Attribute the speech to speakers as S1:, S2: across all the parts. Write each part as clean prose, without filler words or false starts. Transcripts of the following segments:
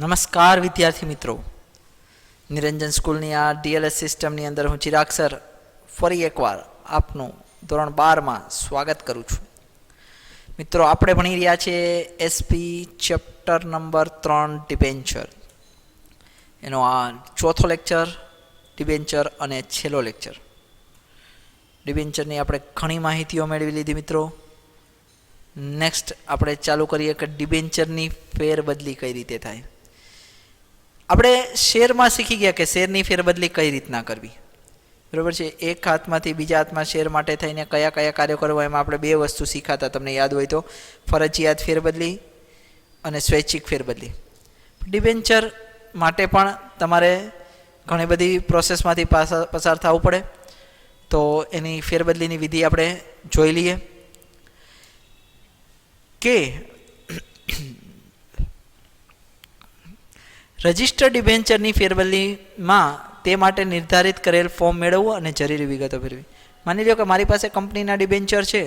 S1: નમસ્કાર વિદ્યાર્થી મિત્રો, નિરંજન સ્કૂલની આ ડીએલએસ સિસ્ટમની અંદર હું ચિરાગ સર ફરી એકવાર આપનું ધોરણ 12માં સ્વાગત કરું છું. મિત્રો, આપણે ભણી રહ્યા છીએ એસપી ચેપ્ટર નંબર 3 ડિબેન્ચર. એનો આ ચોથો લેક્ચર ડિબેન્ચર અને છેલ્લો લેક્ચર. ડિબેન્ચરની આપણે ઘણી માહિતીઓ મેળવી લીધી મિત્રો. નેક્સ્ટ આપણે ચાલુ કરીએ કે ડિબેન્ચરની ફેરબદલી કઈ રીતે થાય. આપણે શેરમાં શીખી ગયા કે શેરની ફેરબદલી કઈ રીતના કરવી, બરાબર છે. એક હાથમાંથી બીજા હાથમાં શેર માટે થઈને કયા કયા કાર્યો કરવા, એમાં આપણે બે વસ્તુ શીખાતા, તમને યાદ હોય તો, ફરજિયાત ફેરબદલી અને સ્વૈચ્છિક ફેરબદલી. ડિબેન્ચર માટે પણ તમારે ઘણી બધી પ્રોસેસમાંથી પસાર થવું પડે, તો એની ફેરબદલીની વિધિ આપણે જોઈ લઈએ કે રજિસ્ટર્ડ ડિબેન્ચરની ફેરબદલીમાં તે માટે નિર્ધારિત કરેલ ફોર્મ મેળવવું અને જરૂરી વિગતો ભરવી. માની લો કે મારી પાસે કંપનીના ડિબેન્ચર છે,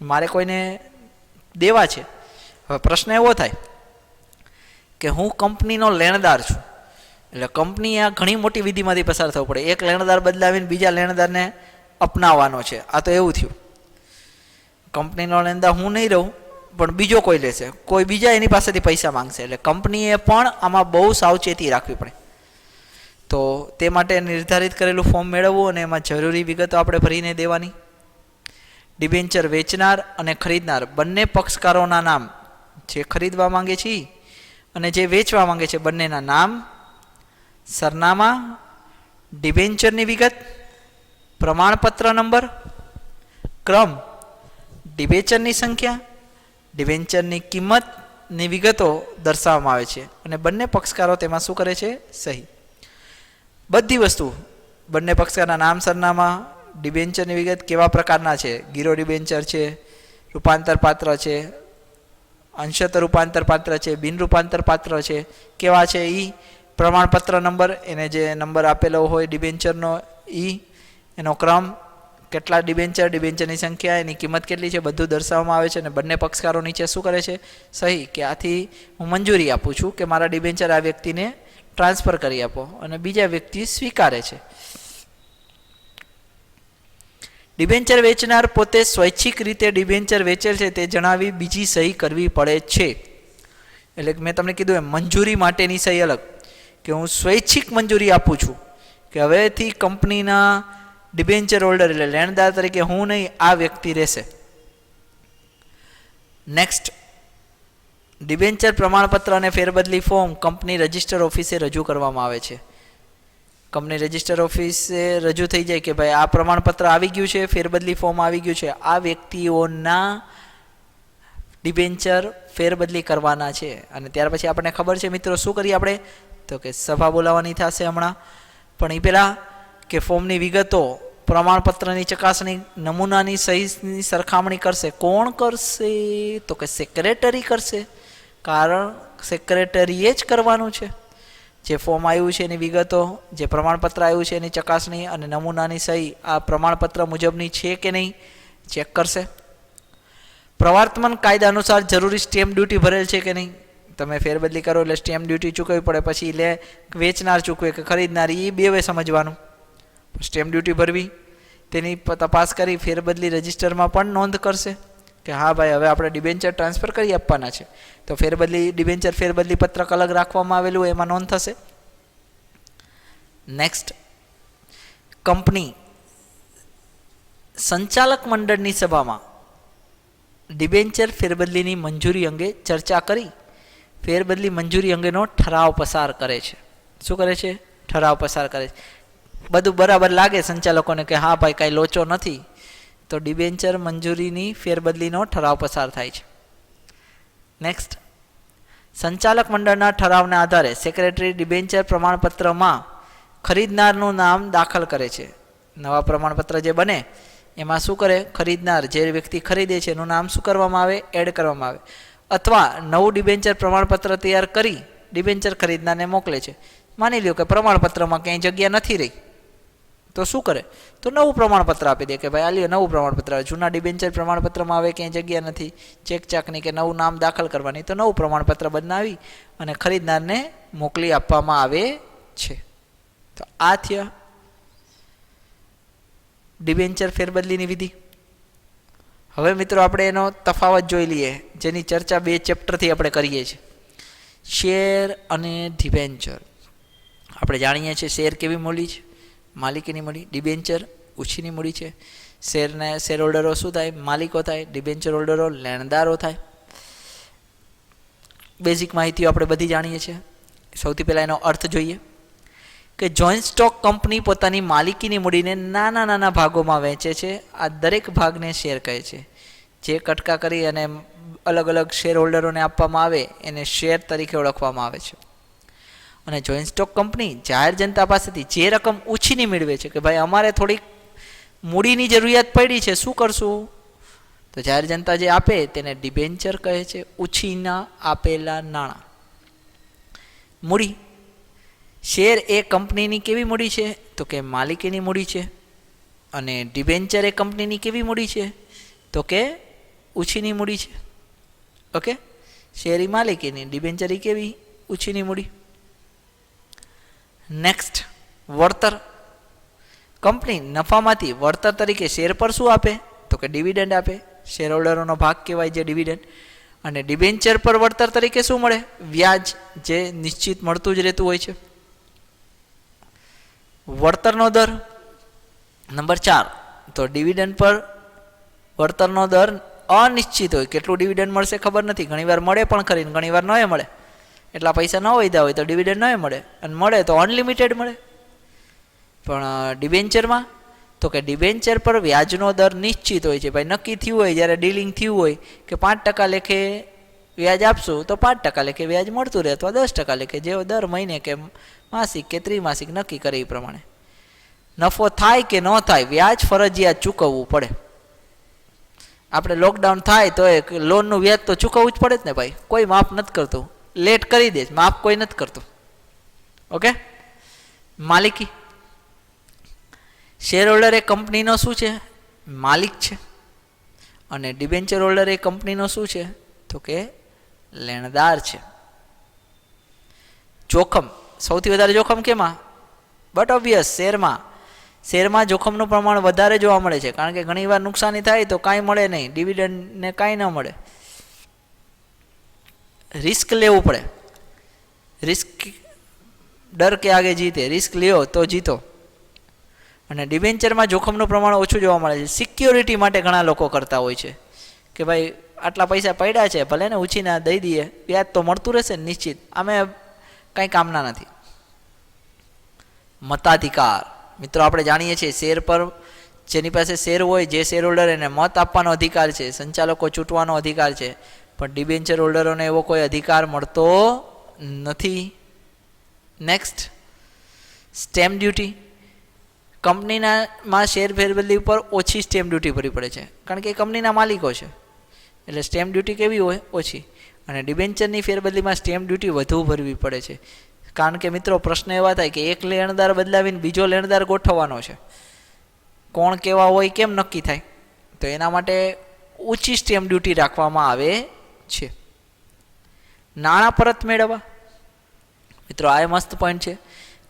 S1: મારે કોઈને દેવા છે. હવે પ્રશ્ન એવો થાય કે હું કંપનીનો લેણદાર છું, એટલે કંપની આ ઘણી મોટી વિધિમાંથી પસાર થવું પડે. એક લેણદાર બદલાવીને બીજા લેણદારને અપનાવવાનો છે. આ તો એવું થયું, કંપનીનો લેણદાર હું નહીં રહું, પણ બીજો કોઈ લેશે, કોઈ બીજા એની પાસેથી પૈસા માંગશે. એટલે કંપનીએ પણ આમાં બહુ સાવચેતી રાખવી પડે. તો તે માટે નિર્ધારિત કરેલું ફોર્મ મેળવવું અને એમાં જરૂરી વિગતો આપણે ભરીને દેવાની. ડિબેન્ચર વેચનાર અને ખરીદનાર બંને પક્ષકારોના નામ, જે ખરીદવા માંગે છે અને જે વેચવા માંગે છે, બંનેના નામ, સરનામા, ડિબેન્ચરની વિગત, પ્રમાણપત્ર નંબર, ક્રમ, ડિબેન્ચરની સંખ્યા, ડિબેન્ચરની કિંમતની વિગતો દર્શાવવામાં આવે છે અને બંને પક્ષકારો તેમાં શું કરે છે? સહી. બધી વસ્તુ, બંને પક્ષકારના નામ, સરનામા, ડિબેન્ચરની વિગત, કેવા પ્રકારના છે, ગીરો ડિબેન્ચર છે, રૂપાંતર પાત્ર છે, અંશતઃ રૂપાંતર પાત્ર છે, બિન રૂપાંતર પાત્ર છે, કેવા છે એ, પ્રમાણપત્ર નંબર, એને જે નંબર આપેલો હોય ડિબેન્ચરનો એ, એનો ક્રમ, કેટલા ડિબેન્ચર, ડિબેન્ચરની સંખ્યા, એની કિંમત કેટલી છે, બધું દર્શાવવામાં આવે છે. અને બંને પક્ષકારો નીચે શું કરે છે? સહી. કે આથી હું મંજૂરી આપું છું કે મારા ડિબેન્ચર આ વ્યક્તિને ટ્રાન્સફર કરી આપો, અને બીજા વ્યક્તિ સ્વીકારે છે. ડિબેન્ચર વેચનાર પોતે સ્વૈચ્છિક રીતે ડિબેન્ચર વેચેલ છે તે જણાવી બીજી સહી કરવી પડે છે. એટલે મેં તમને કીધું એમ, મંજૂરી માટેની સહી અલગ, કે હું સ્વૈચ્છિક મંજૂરી આપું છું કે હવેથી કંપનીના ડિબેન્ચર હોલ્ડર એટલે લેણદાર તરીકે હું નહીં, આ વ્યક્તિ રહેશે. નેક્સ્ટ, ડિબેન્ચર પ્રમાણપત્ર અને ફેરબદલી ફોર્મ કંપની રજિસ્ટર ઓફિસે રજૂ કરવામાં આવે છે. કંપની રજિસ્ટર ઓફિસે રજૂ થઈ જાય કે ભાઈ આ પ્રમાણપત્ર આવી ગયું છે, ફેરબદલી ફોર્મ આવી ગયું છે, આ વ્યક્તિઓના ડિબેન્ચર ફેરબદલી કરવાના છે. અને ત્યાર પછી આપણને ખબર છે મિત્રો, શું કરીએ આપણે? તો કે સભા બોલાવવાની થશે હમણાં, પણ એ પહેલાં કે ફોર્મની વિગતો, પ્રમાણપત્રની ચકાસણી, નમૂનાની સહીની સરખામણી કરશે. કોણ કરશે? તો કે સેક્રેટરી કરશે, કારણ સેક્રેટરીએ જ કરવાનું છે. જે ફોર્મ આવ્યું છે એની વિગતો, જે પ્રમાણપત્ર આવ્યું છે એની ચકાસણી અને નમૂનાની સહી આ પ્રમાણપત્ર મુજબની છે કે નહીં ચેક કરશે. પ્રવર્તમાન કાયદા અનુસાર જરૂરી સ્ટેમ્પ ડ્યુટી ભરેલ છે કે નહીં. તમે ફેરબદલી કરો એટલે સ્ટેમ્પ ડ્યુટી ચૂકવવી પડે, પછી વેચનાર ચૂકવે કે ખરીદનાર, એ બે વે સમજવાનું. સ્ટેમ્પ ડ્યુટી ભરવી, તેની તપાસ કરી ફેરબદલી રજિસ્ટરમાં પણ નોંધ કરશે કે હા ભાઈ હવે આપણે ડિબેન્ચર ટ્રાન્સફર કરી આપવાના છે, તો ડિબેન્ચર ફેરબદલી પત્રક અલગ રાખવામાં આવેલું, એમાં નોંધ થશે. નેક્સ્ટ, કંપની સંચાલક મંડળની સભામાં ડિબેન્ચર ફેરબદલીની મંજૂરી અંગે ચર્ચા કરી ફેરબદલી મંજૂરી અંગેનો ઠરાવ પસાર કરે છે. શું કરે છે? ઠરાવ પસાર કરે છે. બધું બરાબર લાગે સંચાલકોને કે હા ભાઈ કાંઈ લોચો નથી, તો ડિબેન્ચર મંજૂરીની ફેરબદલીનો ઠરાવ પસાર થાય છે. નેક્સ્ટ, સંચાલક મંડળના ઠરાવના આધારે સેક્રેટરી ડિબેન્ચર પ્રમાણપત્રમાં ખરીદનારનું નામ દાખલ કરે છે. નવા પ્રમાણપત્ર જે બને એમાં શું કરે? ખરીદનાર, જે વ્યક્તિ ખરીદે છે એનું નામ શું કરવામાં આવે? એડ કરવામાં આવે. અથવા નવું ડિબેન્ચર પ્રમાણપત્ર તૈયાર કરી ડિબેન્ચર ખરીદનારને મોકલે છે. માની લો કે પ્રમાણપત્રમાં ક્યાંય જગ્યા નથી રહી, તો શું કરે? તો નવું પ્રમાણપત્ર આપી દે કે ભાઈ આ લ્યો નવું પ્રમાણપત્ર. જૂના ડિબેન્ચર પ્રમાણપત્રમાં આવે ક્યાંય જગ્યા નથી, ચેક ચાકની કે નવું નામ દાખલ કરવાની, તો નવું પ્રમાણપત્ર બનાવી અને ખરીદનારને મોકલી આપવામાં આવે છે. તો આ થયા ડિબેન્ચર ફેરબદલીની વિધિ. હવે મિત્રો આપણે એનો તફાવત જોઈ લઈએ, જેની ચર્ચા 2 ચેપ્ટરથી આપણે કરીએ છીએ. શેર અને ડિબેન્ચર. આપણે જાણીએ છીએ શેર કેવી મૂડી છે, માલિકીની મૂડી. ડિબેન્ચર ઓછીની મૂડી છે. શેર હોલ્ડરો શું થાય? માલિકો થાય. ડિબેન્ચર હોલ્ડરો લેણદારો થાય. બેઝિક માહિતીઓ આપણે બધી જાણીએ છીએ. સૌથી પહેલાં એનો અર્થ જોઈએ કે જોઈન્ટ સ્ટોક કંપની પોતાની માલિકીની મૂડીને નાના નાના ભાગોમાં વહેંચે છે. આ દરેક ભાગને શેર કહે છે. જે કટકા કરી અને અલગ અલગ શેર હોલ્ડરોને આપવામાં આવે એને શેર તરીકે ઓળખવામાં આવે છે. અને જોઈન્ટ સ્ટોક કંપની જાહેર જનતા પાસેથી જે રકમ ઓછીની મેળવે છે કે ભાઈ અમારે થોડીક મૂડીની જરૂરિયાત પડી છે, શું કરશું? તો જાહેર જનતા જે આપે તેને ડિબેન્ચર કહે છે. ઓછીના આપેલા નાણાં. મૂડી. શેર એ કંપનીની કેવી મૂડી છે? તો કે માલિકીની મૂડી છે. અને ડિબેન્ચર એ કંપનીની કેવી મૂડી છે? તો કે ઓછીની મૂડી છે. ઓકે, શેર એ માલિકીની, ડિબેન્ચર એ કેવી? ઓછીની મૂડી. નેક્સ્ટ, વળતર. કંપની નફામાંથી વળતર તરીકે શેર પર શું આપે? તો કે ડિવિડન્ડ આપે. શેર હોલ્ડરોનો ભાગ કહેવાય જે ડિવિડન્ડ. અને ડિબેન્ચર પર વળતર તરીકે શું મળે? વ્યાજ, જે નિશ્ચિત મળતું જ રહેતું હોય છે. વળતરનો દર. નંબર 4, તો ડિવિડન્ડ પર વળતરનો દર અનિશ્ચિત હોય. કેટલું ડિવિડન્ડ મળશે ખબર નથી. ઘણીવાર મળે પણ ખરી, ઘણીવાર ન મળે. એટલા પૈસા ન વધ્યા હોય તો ડિવિડન્ડ ન મળે, અને મળે તો અનલિમિટેડ મળે. પણ ડિબેન્ચરમાં તો કે ડિબેન્ચર પર વ્યાજનો દર નિશ્ચિત હોય છે. ભાઈ નક્કી થયું હોય, જ્યારે ડીલિંગ થયું હોય કે 5% લેખે વ્યાજ આપશું તો 5% લેખે વ્યાજ મળતું રહે, અથવા 10% લેખે, જેવો દર મહિને કે માસિક કે ત્રિમાસિક નક્કી કરે એ પ્રમાણે. નફો થાય કે ન થાય, વ્યાજ ફરજિયાત ચૂકવવું પડે. આપણે લોકડાઉન થાય તો એ લોનનું વ્યાજ તો ચૂકવવું જ પડે જ ને ભાઈ. કોઈ માફ નથી કરતું. લેટ કરી દે, માફ કોઈ નથી કરતું. ઓકે. માલિકી. શેર હોલ્ડર એ કંપનીનો શું છે? માલિક છે. અને ડિબેન્ચર હોલ્ડર એ કંપનીનો શું છે? તો કે લેણદાર છે. જોખમ. સૌથી વધારે જોખમ કેમાં? બટ ઓબ્વિયસ, શેરમાં. શેરમાં જોખમનું પ્રમાણ વધારે જોવા મળે છે, કારણ કે ઘણીવાર નુકસાની થાય તો કાંઈ મળે નહીં, ડિવિડન્ડને કાંઈ ન મળે. રિસ્ક લેવું પડે. રિસ્ક ડર કે આગે જીતે. રિસ્ક લ્યો તો જીતો. અને ડિબેન્ચરમાં જોખમનું પ્રમાણ ઓછું જોવા મળે છે. સિક્યોરિટી માટે ઘણા લોકો કરતા હોય છે કે ભાઈ આટલા પૈસા પડ્યા છે, ભલે ને ઉછીના દઈ દઈએ, વ્યાજ તો મળતું રહેશે ને નિશ્ચિત, અમે કંઈ કામના નથી. મતાધિકાર. મિત્રો આપણે જાણીએ છીએ શેર પર જેની પાસે શેર હોય, જે શેર હોલ્ડર, એને મત આપવાનો અધિકાર છે, સંચાલકો ચૂંટવાનો અધિકાર છે. પણ ડિબેન્ચર હોલ્ડરોને એવો કોઈ અધિકાર મળતો નથી. Next, stamp duty. કંપનીનામાં શેર ફેરબદલી ઉપર ઓછી સ્ટેમ્પ ડ્યુટી ભરવી પડે છે, કારણ કે એ કંપનીના માલિકો છે, એટલે સ્ટેમ્પ ડ્યુટી કેવી હોય? ઓછી. અને ડિબેન્ચરની ફેરબદલીમાં સ્ટેમ્પ ડ્યુટી વધુ ભરવી પડે છે, કારણ કે મિત્રો પ્રશ્ન એવા થાય કે એક લેણદાર બદલાવીને બીજો લેણદાર ગોઠવવાનો છે, કોણ કેવા હોય કેમ નક્કી થાય? તો એના માટે ઓછી સ્ટેમ્પ ડ્યુટી રાખવામાં આવે છે. નાણાં પરત મેળવવા. મિત્રો આ મસ્ત પોઈન્ટ છે.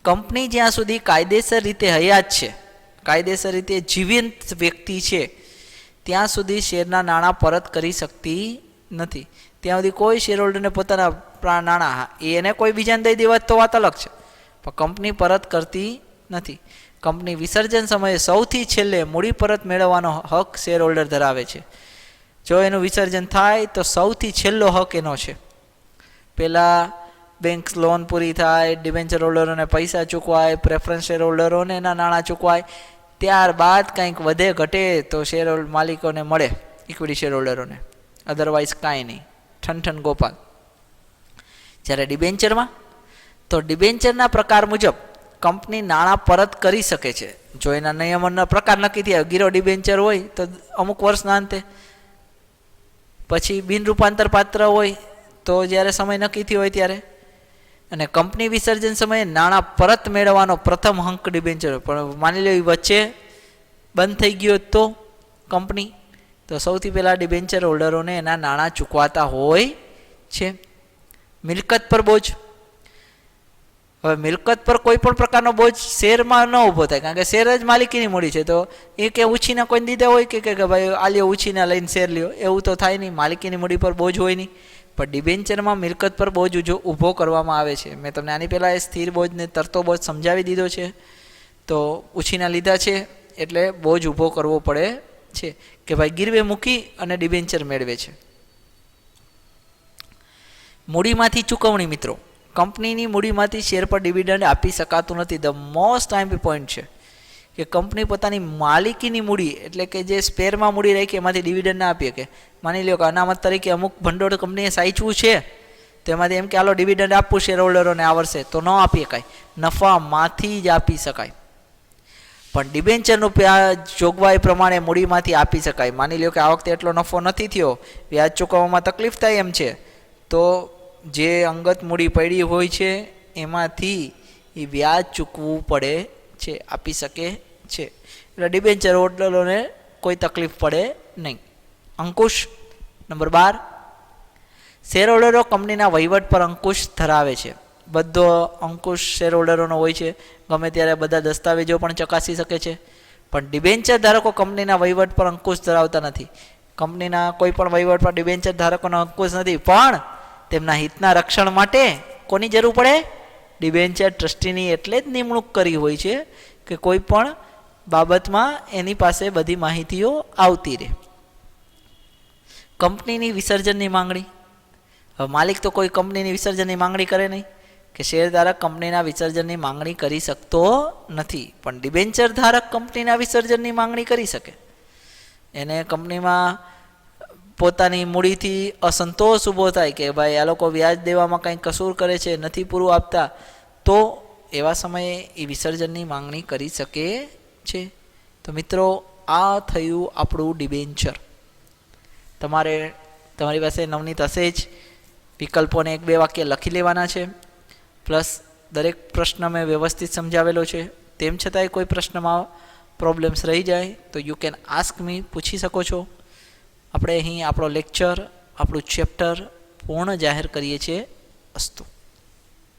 S1: કંપની જ્યાં સુધી કાયદેસર રીતે હયાત છે, કાયદેસર રીતે જીવંત વ્યક્તિ છે, ત્યાં સુધી શેરના નાણાં પરત કરી શકતી નથી. ત્યાં સુધી કોઈ શેર હોલ્ડરને પોતાના નાણાં એને કોઈ બીજાને દઈ દેવા તો વાત અલગ છે, પણ કંપની પરત કરતી નથી. કંપની વિસર્જન સમયે સૌથી છેલ્લે મૂડી પરત મેળવવાનો હક શેર હોલ્ડર ધરાવે છે. જો એનું વિસર્જન થાય તો સૌથી છેલ્લો હક એનો છે. પહેલાં બેંક લોન પૂરી થાય, ડિબેન્ચર હોલ્ડરોને પૈસા ચૂકવાય, પ્રેફરન્સ શેર હોલ્ડરોને એના નાણાં ચૂકવાય, ત્યારબાદ કંઈક વધે ઘટે તો શેર માલિકોને મળે, ઇક્વિટી શેર હોલ્ડરોને, અધરવાઇઝ કાંઈ નહીં, ઠન ગોપાલ. જ્યારે ડિબેન્ચરમાં તો ડિબેન્ચરના પ્રકાર મુજબ કંપની નાણાં પરત કરી શકે છે, જો એના નિયમનના પ્રકાર નક્કી થયા. ગીરો ડિબેન્ચર હોય તો અમુક વર્ષના અંતે, પછી બિન રૂપાંતર પાત્ર હોય તો જ્યારે સમય નક્કી થયો હોય ત્યારે, અને કંપની વિસર્જન સમયે નાણાં પરત મેળવવાનો પ્રથમ હંક ડિબેન્ચર. પણ માની લો વચ્ચે બંધ થઈ ગયો તો કંપની, તો સૌથી પહેલાં ડિબેન્ચર હોલ્ડરોને એના નાણાં ચૂકવાતા હોય છે. મિલકત પર બોજ. હવે મિલકત પર કોઈ પણ પ્રકારનો બોજ શેરમાં ન ઊભો થાય, કારણ કે શેર જ માલિકીની મૂડી છે. તો એ કે ઉછીના કોઈને દીધા હોય કે ભાઈ આ લ્યો ઉછીના લઈને શેર લ્યો, એવું તો થાય નહીં. માલિકીની મૂડી પર બોજ હોય નહીં. પણ ડિબેન્ચરમાં મિલકત પર બોજ ઊભો કરવામાં આવે છે. મેં તમને આની પહેલાં એ સ્થિર બોજને તરતો બોજ સમજાવી દીધો છે. તો ઉછીના લીધા છે એટલે બોજ ઊભો કરવો પડે છે કે ભાઈ ગીરવે મૂકી અને ડિબેન્ચર મેળવે છે. મૂડીમાંથી ચૂકવણી. મિત્રો, કંપનીની મૂડીમાંથી શેર પર ડિવિડન્ડ આપી શકાતું નથી. ધ મોસ્ટ ટાઈમ પોઈન્ટ છે કે કંપની પોતાની માલિકીની મૂડી એટલે કે જે સ્પેરમાં મૂડી રાખી એમાંથી ડિવિડન્ડ ના આપી શકે. માની લો કે અનામત તરીકે અમુક ભંડોળ કંપનીએ સાચવું છે, તો એમાંથી એમ કે હાલો ડિવિડન્ડ આપવું શેર હોલ્ડરોને આ વર્ષે, તો ન આપી શકાય. નફામાંથી જ આપી શકાય. પણ ડિબેન્ચરનું જોગવાઈ પ્રમાણે મૂડીમાંથી આપી શકાય. માની લો કે આ વખતે એટલો નફો નથી થયો, વ્યાજ ચૂકવવામાં તકલીફ થાય એમ છે, તો જે અંગત મૂડી પડી હોય છે એમાંથી એ વ્યાજ ચૂકવવું પડે છે, આપી શકે છે. એટલે ડિબેન્ચર હોલ્ડરોને કોઈ તકલીફ પડે નહીં. અંકુશ નંબર 12, શેર હોલ્ડરો કંપનીના વહીવટ પર અંકુશ ધરાવે છે. બધો અંકુશ શેર હોલ્ડરોનો હોય છે. ગમે ત્યારે બધા દસ્તાવેજો પણ ચકાસી શકે છે. પણ ડિબેન્ચર ધારકો કંપનીના વહીવટ પર અંકુશ ધરાવતા નથી. કંપનીના કોઈ પણ વહીવટ પર ડિબેન્ચર ધારકોનો અંકુશ નથી. પણ તેમના હિતના રક્ષણ માટે કોની જરૂર પડે? ડિબેન્ચર ટ્રસ્ટીની એટલે જ નિમણૂક કરી હોય છે કે કોઈ પણ બાબતમાં એની પાસે બધી માહિતીઓ આવતી રહે. કંપનીની વિસર્જનની માંગણી. હવે માલિક તો કોઈ કંપનીની વિસર્જનની માંગણી કરે નહીં, કે શેરધારક કંપનીના વિસર્જનની માંગણી કરી શકતો નથી. પણ ડિબેન્ચર ધારક કંપનીના વિસર્જનની માંગણી કરી શકે. એને કંપનીમાં પોતાની મૂડીથી અસંતોષ ઊભો થાય કે ભાઈ આ લોકો વ્યાજ દેવામાં કંઈ કસૂર કરે છે, નથી પૂરું આપતા, તો એવા સમયે એ વિસર્જનની માંગણી કરી શકે છે. તો મિત્રો, આ થયું આપણું ડિબેન્ચર. તમારી પાસે નવનીત હશે જ. વિકલ્પોને 1-2 વાક્ય લખી લેવાના છે. પ્લસ દરેક પ્રશ્ન મેં વ્યવસ્થિત સમજાવેલો છે. તેમ છતાંય કોઈ પ્રશ્નમાં પ્રોબ્લેમ્સ રહી જાય તો યુ કેન આસ્ક મી, પૂછી શકો છો. આપણે અહીં આપણો લેક્ચર, આપણું ચેપ્ટર પૂર્ણ જાહેર કરીએ છીએ. અસ્તુ.